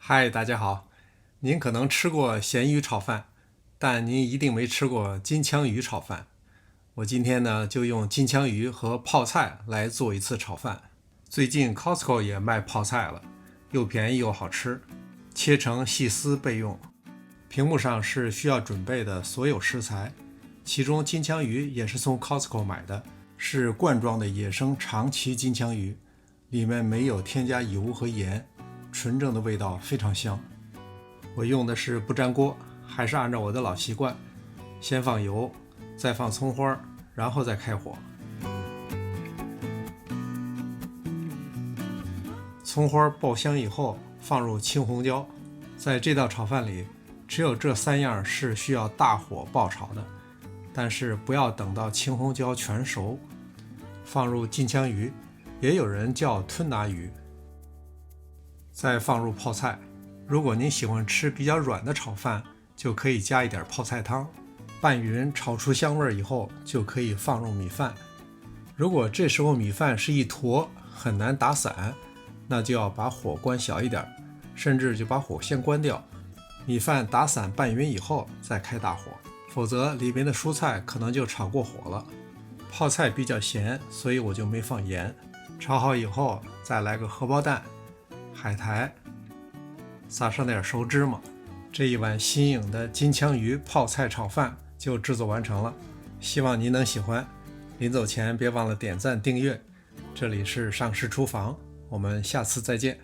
嗨，大家好。您可能吃过咸鱼炒饭，但您一定没吃过金枪鱼炒饭。我今天呢，就用金枪鱼和泡菜来做一次炒饭。最近 Costco 也卖泡菜了，又便宜又好吃，切成细丝备用。屏幕上是需要准备的所有食材，其中金枪鱼也是从 Costco 买的，是罐装的野生长鳍金枪鱼，里面没有添加油和盐，纯正的味道非常香。我用的是不粘锅，还是按照我的老习惯，先放油，再放葱花，然后再开火。葱花爆香以后，放入青红椒。在这道炒饭里，只有这3样是需要大火爆炒的，但是不要等到青红椒全熟。放入金枪鱼，也有人叫吞拿鱼。再放入泡菜。如果您喜欢吃比较软的炒饭，就可以加一点泡菜汤。拌匀炒出香味以后，就可以放入米饭。如果这时候米饭是一坨，很难打散，那就要把火关小一点，甚至就把火先关掉。米饭打散拌匀以后再开大火，否则里面的蔬菜可能就炒过火了。泡菜比较咸，所以我就没放盐。炒好以后再来个荷包蛋、海苔，撒上点熟芝麻，这一碗新颖的金枪鱼泡菜炒饭就制作完成了。希望您能喜欢，临走前别忘了点赞订阅。这里是上市厨房，我们下次再见。